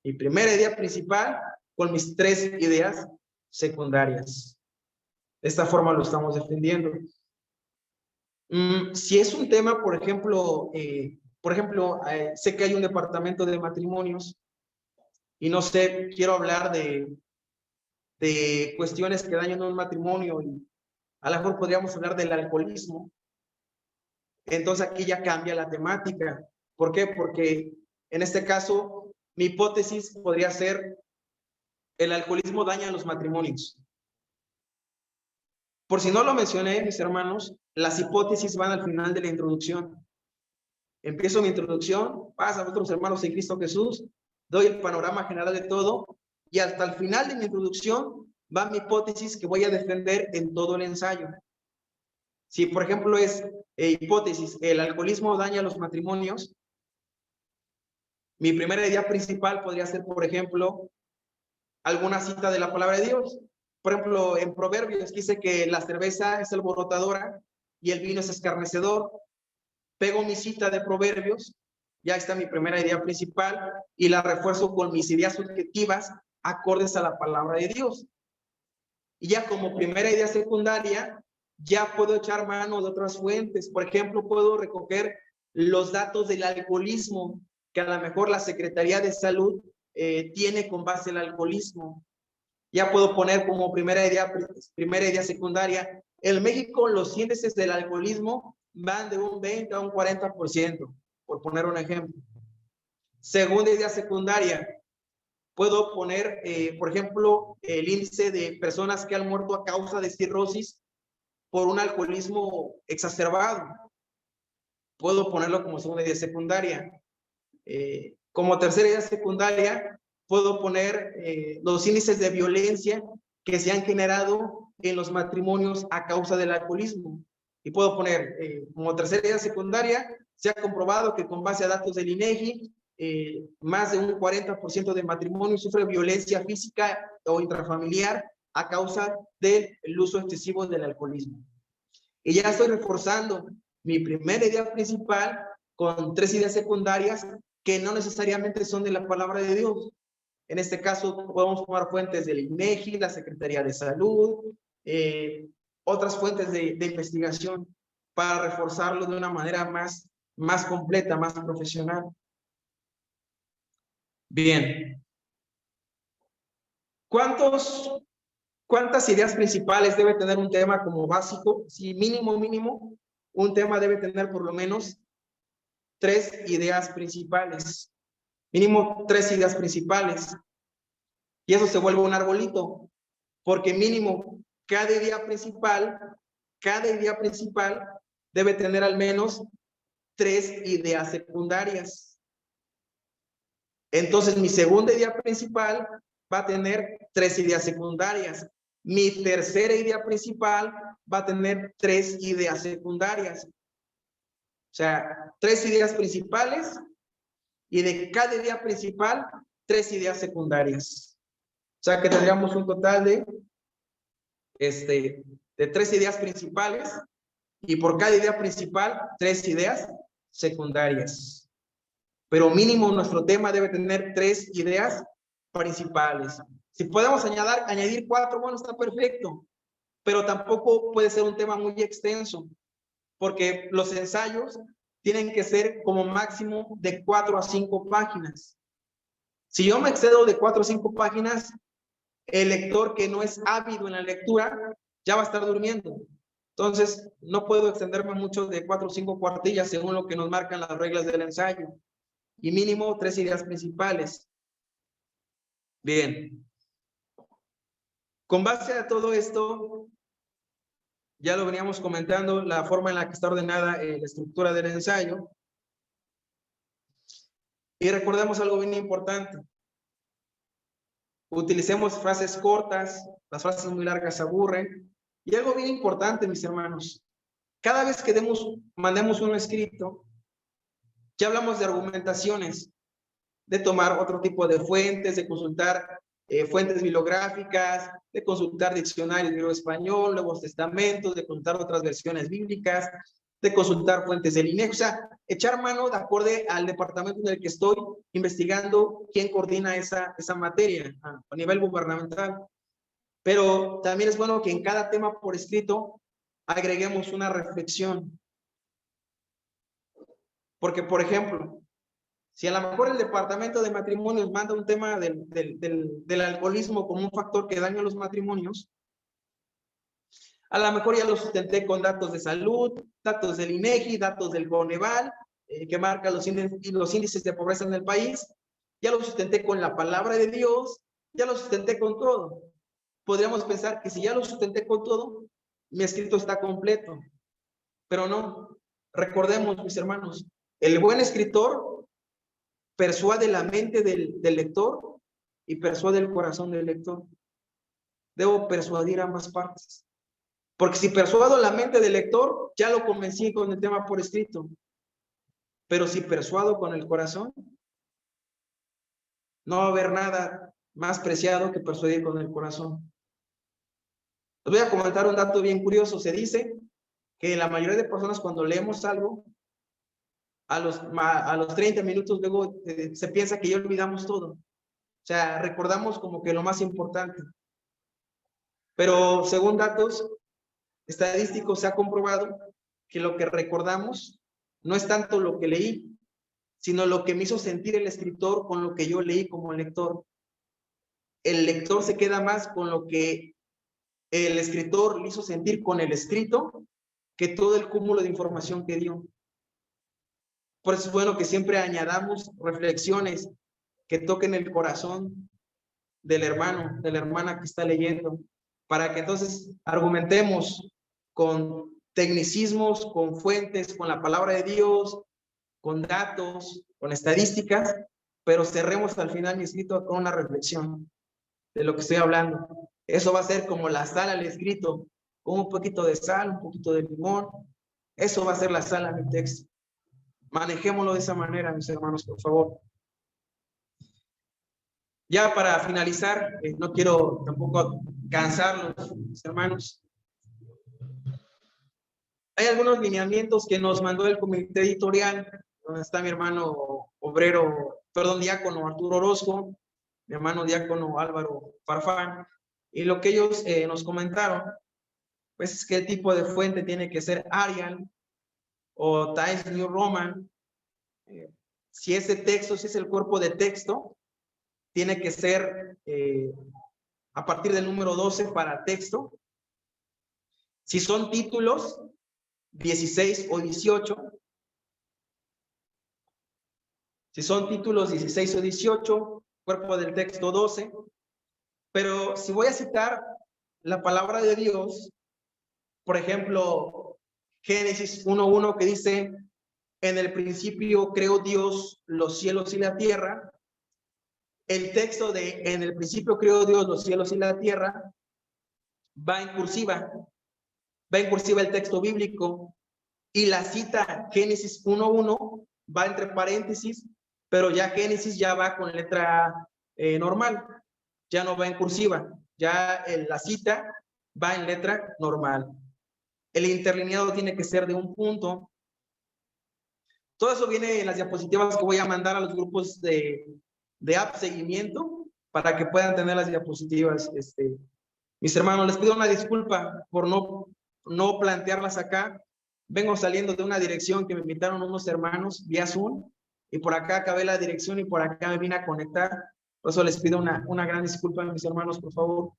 mi primera idea principal con mis 3 ideas secundarias. De esta forma lo estamos defendiendo. Si es un tema, por ejemplo, sé que hay un departamento de matrimonios y no sé, quiero hablar de cuestiones que dañan un matrimonio y a lo mejor podríamos hablar del alcoholismo. Entonces aquí ya cambia la temática. ¿Por qué? Porque en este caso mi hipótesis podría ser el alcoholismo daña a los matrimonios. Por si no lo mencioné, mis hermanos, las hipótesis van al final de la introducción. Empiezo mi introducción, pasa a otros hermanos en Cristo Jesús, doy el panorama general de todo y hasta el final de mi introducción va mi hipótesis que voy a defender en todo el ensayo. Si, por ejemplo, es hipótesis, el alcoholismo daña a los matrimonios, mi primera idea principal podría ser, por ejemplo, alguna cita de la palabra de Dios. Por ejemplo, en Proverbios dice que la cerveza es alborotadora y el vino es escarnecedor. Pego mi cita de Proverbios, ya está mi primera idea principal, y la refuerzo con mis ideas subjetivas acordes a la palabra de Dios. Y ya como primera idea secundaria, ya puedo echar mano de otras fuentes. Por ejemplo, puedo recoger los datos del alcoholismo, que a lo mejor la Secretaría de Salud tiene con base el alcoholismo. Ya puedo poner como primera idea secundaria, en México los índices del alcoholismo van de un 20 a un 40%, por poner un ejemplo. Segunda idea secundaria, puedo poner, por ejemplo, el índice de personas que han muerto a causa de cirrosis por un alcoholismo exacerbado. Puedo ponerlo como segunda idea secundaria. Como tercera idea secundaria, puedo poner los índices de violencia que se han generado en los matrimonios a causa del alcoholismo. Y puedo poner, como tercera idea secundaria, se ha comprobado que con base a datos del INEGI, más de un 40% de matrimonios sufre violencia física o intrafamiliar a causa del uso excesivo del alcoholismo. Y ya estoy reforzando mi primera idea principal con tres ideas secundarias que no necesariamente son de la palabra de Dios. En este caso, podemos tomar fuentes del INEGI, la Secretaría de Salud, otras fuentes de investigación para reforzarlo de una manera más completa, más profesional. Bien. ¿Cuántas ideas principales debe tener un tema como básico? Si mínimo, un tema debe tener por lo menos 3 ideas principales. Mínimo 3 ideas principales. Y eso se vuelve un arbolito, porque mínimo cada idea principal debe tener al menos 3 ideas secundarias. Entonces, mi segunda idea principal va a tener 3 ideas secundarias. Mi tercera idea principal va a tener 3 ideas secundarias. O sea, 3 ideas principales y de cada idea principal, 3 ideas secundarias. O sea, que tendríamos un total de 3 ideas principales y por cada idea principal, 3 ideas secundarias. Pero mínimo nuestro tema debe tener 3 ideas principales. Si podemos añadir 4, bueno, está perfecto, pero tampoco puede ser un tema muy extenso, porque los ensayos tienen que ser como máximo de 4 a 5 páginas. Si yo me excedo de 4 o 5 páginas, el lector que no es ávido en la lectura ya va a estar durmiendo. Entonces, no puedo extenderme mucho de 4 o 5 cuartillas según lo que nos marcan las reglas del ensayo. Y mínimo 3 ideas principales. Bien. Con base a todo esto, ya lo veníamos comentando, la forma en la que está ordenada la estructura del ensayo. Y recordemos algo bien importante. Utilicemos frases cortas, las frases muy largas aburren. Y algo bien importante, mis hermanos, cada vez que mandemos un escrito, ya hablamos de argumentaciones, de tomar otro tipo de fuentes, de consultar fuentes bibliográficas, de consultar diccionarios griego-español, Nuevos Testamentos, de consultar otras versiones bíblicas, de consultar fuentes del INEGI, o sea, echar mano de acorde al departamento en el que estoy investigando quién coordina esa materia a nivel gubernamental. Pero también es bueno que en cada tema por escrito agreguemos una reflexión. Porque, por ejemplo, si a lo mejor el departamento de matrimonios manda un tema del alcoholismo como un factor que daña a los matrimonios, a lo mejor ya lo sustenté con datos de salud, datos del INEGI, datos del Coneval, que marca los índices de pobreza en el país, ya lo sustenté con la palabra de Dios, ya lo sustenté con todo. Podríamos pensar que si ya lo sustenté con todo, mi escrito está completo, pero no. Recordemos, mis hermanos, el buen escritor persuade la mente del lector y persuade el corazón del lector. Debo persuadir ambas partes. Porque si persuado la mente del lector, ya lo convencí con el tema por escrito. Pero si persuado con el corazón, no va a haber nada más preciado que persuadir con el corazón. Les voy a comentar un dato bien curioso. Se dice que la mayoría de personas cuando leemos algo, a los 30 minutos luego se piensa que ya olvidamos todo. O sea, recordamos como que lo más importante. Pero según datos estadísticos se ha comprobado que lo que recordamos no es tanto lo que leí, sino lo que me hizo sentir el escritor con lo que yo leí como lector. El lector se queda más con lo que el escritor le hizo sentir con el escrito que todo el cúmulo de información que dio. Por eso es bueno que siempre añadamos reflexiones que toquen el corazón del hermano, de la hermana que está leyendo, para que entonces argumentemos con tecnicismos, con fuentes, con la palabra de Dios, con datos, con estadísticas, pero cerremos al final mi escrito con una reflexión de lo que estoy hablando. Eso va a ser como la sal al escrito, con un poquito de sal, un poquito de limón. Eso va a ser la sal a mi texto. Manejémoslo de esa manera, mis hermanos, por favor. Ya para finalizar, no quiero tampoco cansarlos, mis hermanos. Hay algunos lineamientos que nos mandó el comité editorial, donde está mi hermano diácono Arturo Orozco, mi hermano diácono Álvaro Farfán, y lo que ellos nos comentaron, pues es que el tipo de fuente tiene que ser Arial o Times New Roman. Si ese texto, si es el cuerpo de texto, tiene que ser a partir del número 12 para texto. Si son títulos, 16 o 18. Si son títulos 16 o 18, cuerpo del texto 12. Pero si voy a citar la palabra de Dios, por ejemplo, Génesis 1:1 que dice, en el principio creó Dios los cielos y la tierra. El texto de en el principio creó Dios los cielos y la tierra va en cursiva. Va en cursiva el texto bíblico y la cita Génesis 1:1 va entre paréntesis, pero ya Génesis ya va con letra normal, ya no va en cursiva, ya la cita va en letra normal. El interlineado tiene que ser de un punto. Todo eso viene en las diapositivas que voy a mandar a los grupos de app seguimiento para que puedan tener las diapositivas. Mis hermanos, les pido una disculpa por no plantearlas acá. Vengo saliendo de una dirección que me invitaron unos hermanos vía Zoom y por acá acabé la dirección y por acá me vine a conectar. Por eso les pido una gran disculpa, mis hermanos, por favor.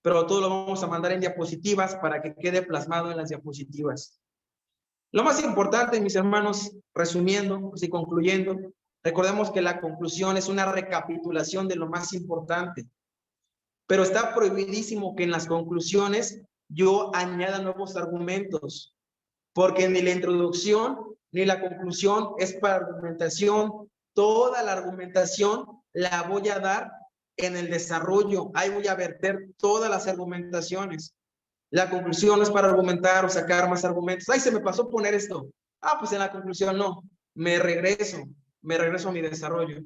Pero todo lo vamos a mandar en diapositivas para que quede plasmado en las diapositivas. Lo más importante, mis hermanos, resumiendo y concluyendo, recordemos que la conclusión es una recapitulación de lo más importante. Pero está prohibidísimo que en las conclusiones yo añada nuevos argumentos, porque ni la introducción ni la conclusión es para argumentación. Toda la argumentación la voy a dar en el desarrollo. Ahí voy a verter todas las argumentaciones. La conclusión no es para argumentar o sacar más argumentos. Ay, se me pasó poner esto. Ah, pues en la conclusión no. Me regreso a mi desarrollo.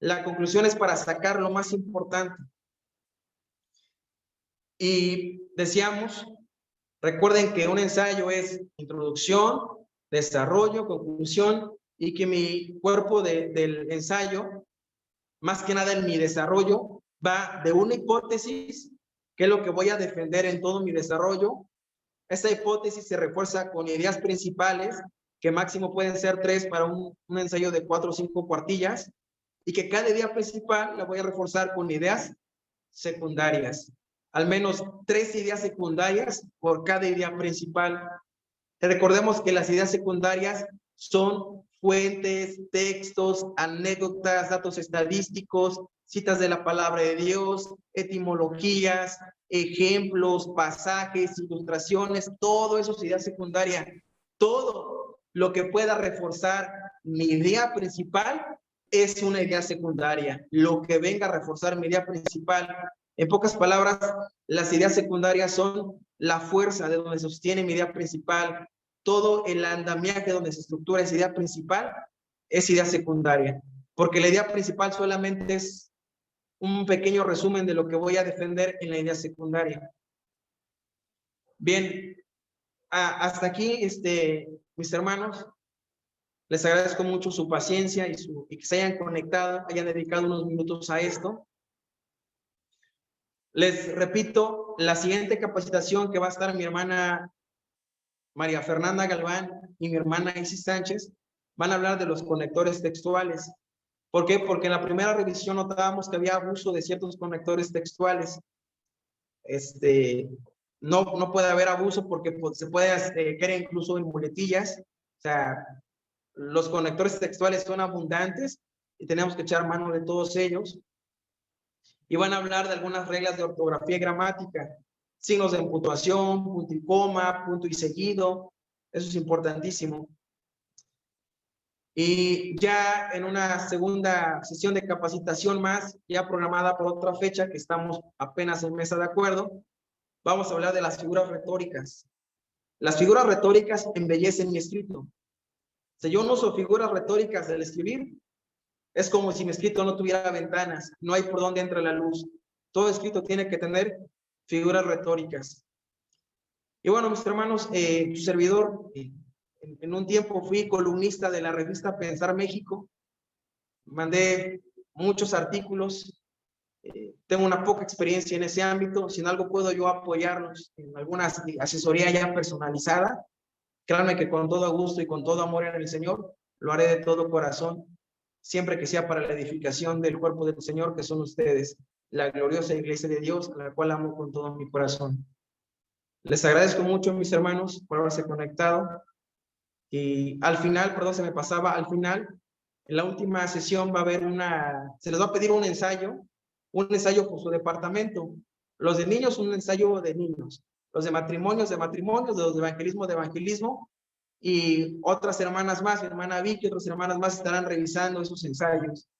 La conclusión es para sacar lo más importante. Y decíamos, recuerden que un ensayo es introducción, desarrollo, conclusión, y que mi cuerpo del ensayo, más que nada en mi desarrollo, va de una hipótesis ¿Qué es lo que voy a defender en todo mi desarrollo? Esta hipótesis se refuerza con ideas principales, que máximo pueden ser 3 para un ensayo de 4 o 5 cuartillas, y que cada idea principal la voy a reforzar con ideas secundarias. Al menos 3 ideas secundarias por cada idea principal. Recordemos que las ideas secundarias son fuentes, textos, anécdotas, datos estadísticos, citas de la palabra de Dios, etimologías, ejemplos, pasajes, ilustraciones, todo eso es idea secundaria. Todo lo que pueda reforzar mi idea principal es una idea secundaria. Lo que venga a reforzar mi idea principal. En pocas palabras, las ideas secundarias son la fuerza de donde sostiene mi idea principal. Todo el andamiaje donde se estructura esa idea principal es idea secundaria. Porque la idea principal solamente es un pequeño resumen de lo que voy a defender en la idea secundaria. Bien, hasta aquí, mis hermanos, les agradezco mucho su paciencia y que se hayan conectado, hayan dedicado unos minutos a esto. Les repito, la siguiente capacitación que va a estar mi hermana María Fernanda Galván y mi hermana Isis Sánchez van a hablar de los conectores textuales. ¿Por qué? Porque en la primera revisión notábamos que había abuso de ciertos conectores textuales. No puede haber abuso porque se puede crear incluso en muletillas. O sea, los conectores textuales son abundantes y tenemos que echar mano de todos ellos. Y van a hablar de algunas reglas de ortografía y gramática, signos de puntuación, punto y coma, punto y seguido. Eso es importantísimo. Y ya en una segunda sesión de capacitación más, ya programada por otra fecha, que estamos apenas en mesa de acuerdo, vamos a hablar de las figuras retóricas. Las figuras retóricas embellecen mi escrito. Si yo no uso figuras retóricas al escribir, es como si mi escrito no tuviera ventanas, no hay por dónde entra la luz. Todo escrito tiene que tener figuras retóricas. Y bueno, mis hermanos, su servidor, en un tiempo fui columnista de la revista Pensar México, mandé muchos artículos, tengo una poca experiencia en ese ámbito, si en algo puedo yo apoyarlos en alguna asesoría ya personalizada, créanme que con todo gusto y con todo amor en el Señor, lo haré de todo corazón, siempre que sea para la edificación del cuerpo del Señor, que son ustedes, la gloriosa iglesia de Dios, a la cual amo con todo mi corazón. Les agradezco mucho, mis hermanos, por haberse conectado. Y al final, perdón, se me pasaba, al final, en la última sesión va a haber se les va a pedir un ensayo por su departamento. Los de niños, un ensayo de niños. Los de matrimonios, los de evangelismo. Y otras hermanas más, mi hermana Vicky, otras hermanas más estarán revisando esos ensayos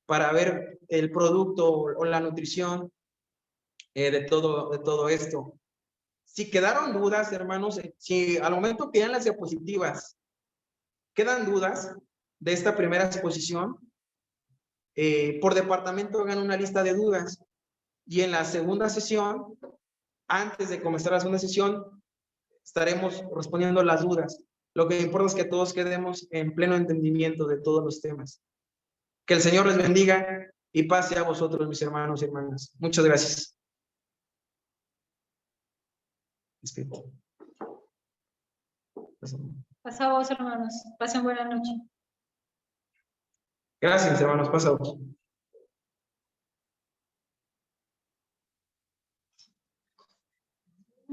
para ver el producto o la nutrición de todo esto. Si quedaron dudas, hermanos, si al momento que dan las diapositivas quedan dudas de esta primera exposición, por departamento hagan una lista de dudas y en la segunda sesión, antes de comenzar la segunda sesión, estaremos respondiendo las dudas. Lo que importa es que todos quedemos en pleno entendimiento de todos los temas. Que el Señor les bendiga y pase a vosotros, mis hermanos y hermanas. Muchas gracias. Pasa a vos, hermanos. Pasen buena noche. Gracias, hermanos. Pasa a vos.